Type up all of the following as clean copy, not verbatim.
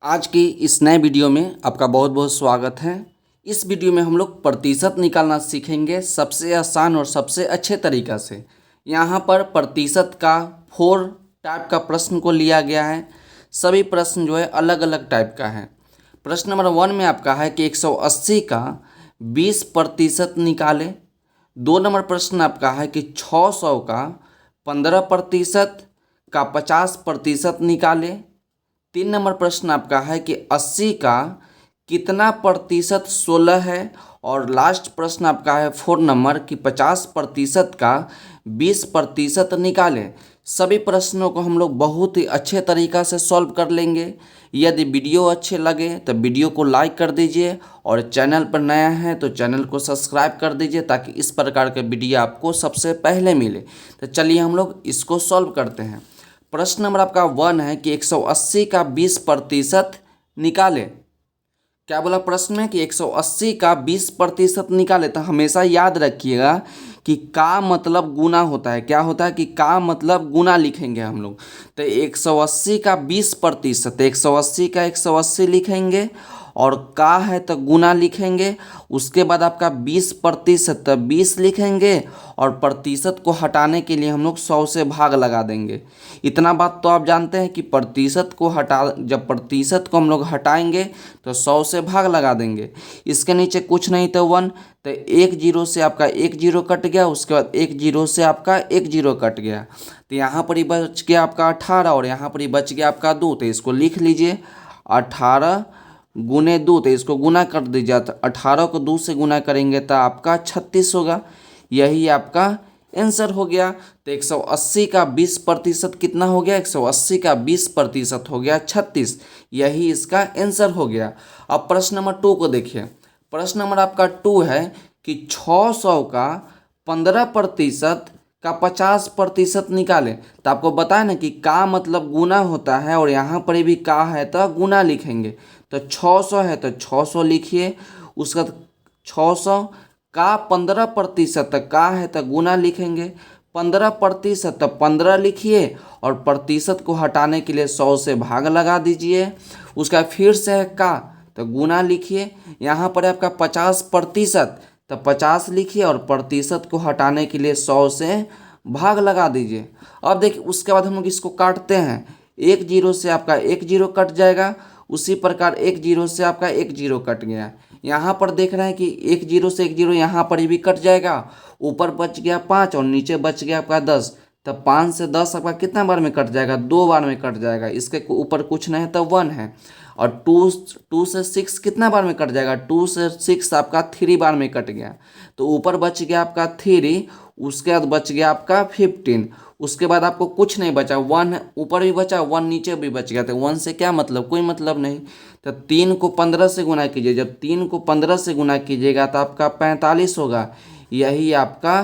आज की इस नए वीडियो में आपका बहुत बहुत स्वागत है। इस वीडियो में हम लोग प्रतिशत निकालना सीखेंगे सबसे आसान और सबसे अच्छे तरीक़ा से। यहाँ पर प्रतिशत का 4 टाइप का प्रश्न को लिया गया है। सभी प्रश्न जो है अलग अलग टाइप का है। प्रश्न नंबर 1 में आपका है कि 180 का 20% निकालें। 2 नंबर प्रश्न आपका है कि 600 का 15% का 50% निकालें। 3 नंबर प्रश्न आपका है कि 80 का कितना प्रतिशत 16 है। और लास्ट प्रश्न आपका है 4 नंबर कि 50% का 20% निकालें। सभी प्रश्नों को हम लोग बहुत ही अच्छे तरीक़ा से सॉल्व कर लेंगे। यदि वीडियो अच्छे लगे तो वीडियो को लाइक कर दीजिए और चैनल पर नया है तो चैनल को सब्सक्राइब कर दीजिए ताकि इस प्रकार के वीडियो आपको सबसे पहले मिले। तो चलिए हम लोग इसको सॉल्व करते हैं। प्रश्न नंबर आपका 1 है कि 180 का 20% निकालें। क्या बोला प्रश्न में कि 180 का 20% निकालें। तो हमेशा याद रखिएगा कि का मतलब गुना होता है। क्या होता है कि का मतलब गुना लिखेंगे हम लोग। तो 180 का 20%, 180 का 180 लिखेंगे और का है तो गुना लिखेंगे। उसके बाद आपका 20% तो 20 लिखेंगे और प्रतिशत को हटाने के लिए हम लोग 100 से भाग लगा देंगे। इतना बात तो आप जानते हैं कि जब प्रतिशत को हम लोग हटाएंगे तो 100 से भाग लगा देंगे। इसके नीचे कुछ नहीं तो 1, तो 1 जीरो से आपका 1 जीरो कट गया। उसके बाद 1 जीरो से आपका 1 जीरो कट गया। तो यहाँ पर ही बच गया आपका 18 और यहाँ पर ही बच गया आपका 2। तो इसको लिख लीजिए 18 गुने 2। तो इसको गुना कर दीजिए। तो 18 को 2 से गुना करेंगे तो आपका 36 होगा। यही आपका आंसर हो गया। तो 180 का 20% कितना हो गया? 180 का 20% हो गया 36। यही इसका आंसर हो गया। अब प्रश्न नंबर 2 को देखिए। प्रश्न नंबर आपका 2 है कि 600 का 15% का 50% निकालें। तो आपको बताया ना कि का मतलब गुना होता है और यहाँ पर भी का है तो गुना लिखेंगे। तो 600 है तो 600 लिखिए। उसका 600 का 15% का है तो गुना लिखेंगे। 15% तो 15 लिखिए और प्रतिशत को हटाने के लिए 100 से भाग लगा दीजिए। उसका फिर से है का तो गुना लिखिए। यहाँ पर आपका 50% तो 50 लिखिए और प्रतिशत को हटाने के लिए 100 से भाग लगा दीजिए। अब देखिए उसके बाद हम लोग इसको काटते हैं। 1 जीरो से आपका 1 जीरो कट जाएगा। उसी प्रकार 1 जीरो से आपका 1 जीरो कट गया। यहाँ पर देख रहे हैं कि 1 जीरो से 1 जीरो यहाँ पर भी कट जाएगा। ऊपर बच गया 5 और नीचे बच गया आपका 10। तो 5 से 10 आपका कितना बार में कट जाएगा? 2 बार में कट जाएगा। इसके ऊपर कुछ नहीं तो 1 है। और 2 से 6 कितना बार में कट जाएगा? 2 से 6 आपका 3 बार में कट गया। तो ऊपर बच गया आपका 3। उसके बाद बच गया आपका 15। उसके बाद आपको कुछ नहीं बचा। 1 ऊपर भी बचा, 1 नीचे भी बच गया। तो 1 से क्या मतलब? कोई मतलब नहीं। तो 3 को 15 से गुना कीजिए। जब 3 को 15 से गुना कीजिएगा तो आपका 45 होगा। यही आपका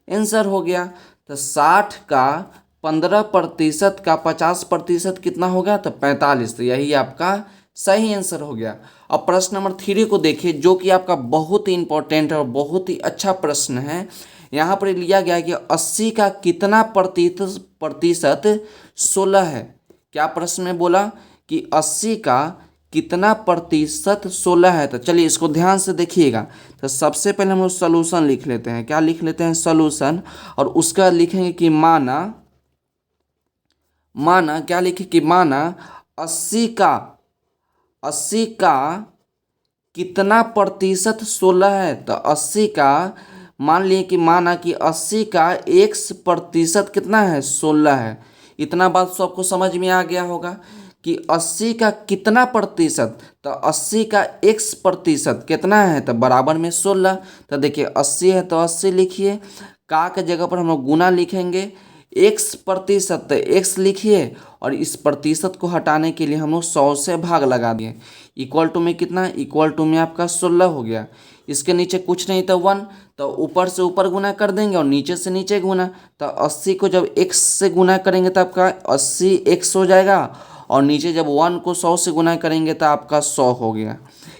आंसर हो गया। तो 60 का 15% का 50% कितना हो गया? तो 45। तो यही आपका सही आंसर हो गया। अब प्रश्न नंबर 3 को देखिए जो कि आपका बहुत ही इंपॉर्टेंट है और बहुत ही अच्छा प्रश्न है। यहाँ पर लिया गया है कि 80 का कितना प्रतिशत 16 है। क्या प्रश्न में बोला कि 80 का कितना प्रतिशत 16 है। तो चलिए इसको ध्यान से देखिएगा। तो सबसे पहले हम लोग सॉल्यूशन लिख लेते हैं। क्या लिख लेते हैं? सॉल्यूशन। और उसके बाद लिखेंगे कि माना क्या लिखे कि माना 80 का कितना प्रतिशत 16 है। तो 80 का मान लिए कि माना कि 80 का x% कितना है? 16 है। इतना बात सबको समझ में आ गया होगा कि 80 का कितना प्रतिशत। तो 80 का x% कितना है? तो बराबर में 16। तो देखिए 80 है तो 80 लिखिए। का के जगह पर हम लोग गुना लिखेंगे। x% तो x लिखिए और इस प्रतिशत को हटाने के लिए हम लोग 100 से भाग लगा दिए। इक्वल टू में कितना? इक्वल टू में आपका 16 हो गया। इसके नीचे कुछ नहीं तो 1। तो ऊपर से ऊपर गुना कर देंगे और नीचे से नीचे गुना। तो 80 को जब x से गुना करेंगे तो आपका 80x हो जाएगा। और नीचे जब 1 को 100 से गुना करेंगे तो आपका 100 हो गया।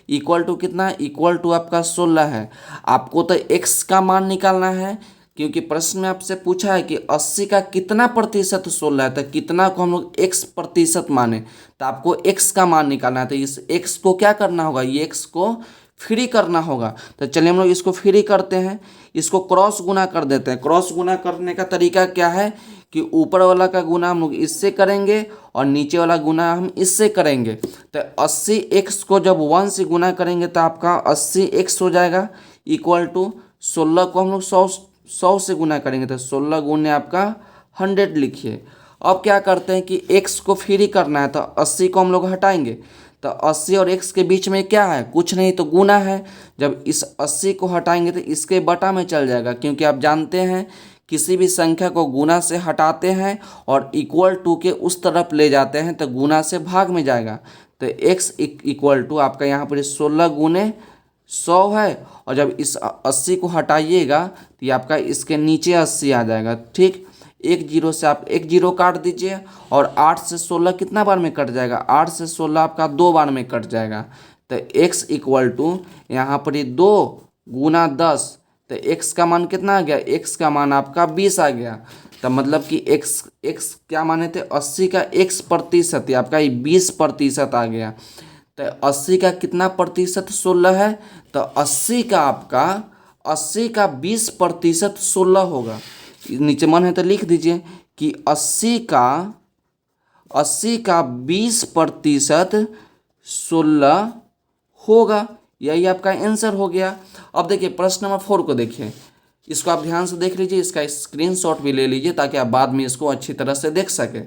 इक्वल टू कितना? इक्वल टू आपका 16 है। आपको तो x का मान निकालना है। क्योंकि प्रश्न में आपसे पूछा है कि 80 का कितना प्रतिशत 16 है, तो कितना को हम लोग x प्रतिशत माने, तो आपको x का मान निकालना है। तो इस x को क्या करना होगा, ये x को फ्री करना होगा। तो चलिए हम लोग इसको फ्री करते हैं, इसको क्रॉस गुना कर देते हैं। क्रॉस गुना करने का तरीका क्या है कि ऊपर वाला का गुना हम लोग इससे करेंगे और नीचे वाला गुना हम इससे करेंगे। तो 80x को जब 1 से गुना करेंगे तो आपका 80x हो जाएगा इक्वल टू 16 को हम लोग 100 से गुना करेंगे तो 16 गुने आपका 100 लिखिए। अब क्या करते हैं कि x को फ्री करना है, तो 80 को हम लोग हटाएंगे, तो 80 और x के बीच में क्या है, कुछ नहीं तो गुना है। जब इस 80 को हटाएंगे तो इसके बटा में चल जाएगा, क्योंकि आप जानते हैं किसी भी संख्या को गुना से हटाते हैं और इक्वल टू के उस तरफ ले जाते हैं तो गुना से भाग में जाएगा। तो x इक्वल टू आपका यहाँ पर 16 गुने 100 है, और जब इस 80 को हटाइएगा तो ये आपका इसके नीचे 80 आ जाएगा। ठीक, एक जीरो से आप एक जीरो काट दीजिए, और 8 से 16 कितना बार में कट जाएगा, 8 से 16 आपका 2 बार में कट जाएगा। तो x इक्वल टू यहाँ पर ये 2 गुना 10, तो x का मान कितना आ गया, x का मान आपका 20 आ गया। तो मतलब कि x क्या माने थे, 80 का x प्रतिशत, आपका ये 20% आ गया। तो 80 का कितना प्रतिशत 16 है, तो 80 का 20% 16 होगा। नीचे मन है तो लिख दीजिए कि 80 का 20% 16 होगा। यही आपका आंसर हो गया। अब देखिए प्रश्न नंबर 4 को देखिए, इसको आप ध्यान से देख लीजिए, इसका स्क्रीनशॉट भी ले लीजिए ताकि आप बाद में इसको अच्छी तरह से देख सके।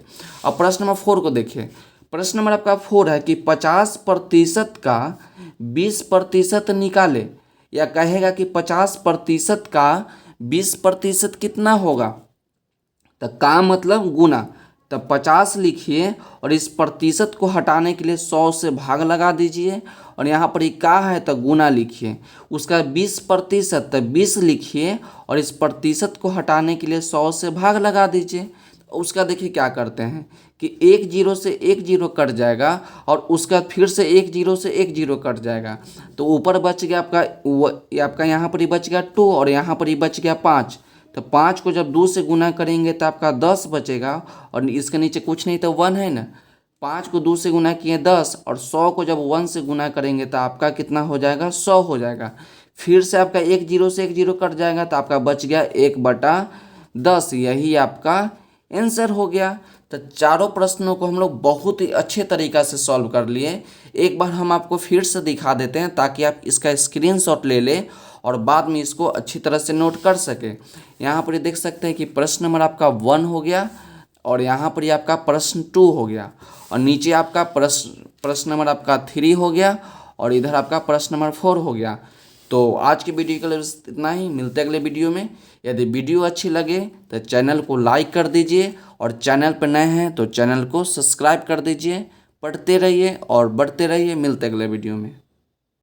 अब प्रश्न नंबर 4 को देखिए, प्रश्न नंबर आपका 4 है कि 50% का 20% निकाले, या कहेगा कि 50% का 20% कितना होगा। तो का मतलब गुना, तो 50 लिखिए और इस प्रतिशत को हटाने के लिए 100 से भाग लगा दीजिए, और यहाँ पर ये का है तो गुना लिखिए। उसका 20% तो 20 लिखिए और इस प्रतिशत को हटाने के लिए 100 से भाग लगा दीजिए। उसका देखिए क्या करते हैं कि एक जीरो से एक जीरो कट जाएगा, और उसका फिर से एक जीरो से एक जीरो कट जाएगा। तो ऊपर बच गया आपका यहाँ पर ही बच गया 2, और यहाँ पर ही बच गया 5। तो 5 को जब 2 से गुना करेंगे तो आपका 10 बचेगा, और इसके नीचे कुछ नहीं तो 1 है ना। 5 को 2 से गुना किए 10, और 100 को जब 1 से गुना करेंगे तो आपका कितना हो जाएगा, 100 हो जाएगा। फिर से आपका एक जीरो से एक जीरो कट जाएगा तो आपका बच गया 1/10। यही आपका आंसर हो गया। तो चारों प्रश्नों को हम लोग बहुत ही अच्छे तरीक़ा से सॉल्व कर लिए। एक बार हम आपको फिर से दिखा देते हैं ताकि आप इसका स्क्रीनशॉट ले लें और बाद में इसको अच्छी तरह से नोट कर सके। यहाँ पर ये देख सकते हैं कि प्रश्न नंबर आपका 1 हो गया, और यहाँ पर ये आपका प्रश्न 2 हो गया, और नीचे आपका प्रश्न नंबर आपका 3 हो गया, और इधर आपका प्रश्न नंबर 4 हो गया। तो आज की वीडियो के लिए इतना ही, मिलते हैं अगले वीडियो में। यदि वीडियो अच्छी लगे तो चैनल को लाइक कर दीजिए, और चैनल पर नए हैं तो चैनल को सब्सक्राइब कर दीजिए। पढ़ते रहिए और बढ़ते रहिए। मिलते हैं अगले वीडियो में।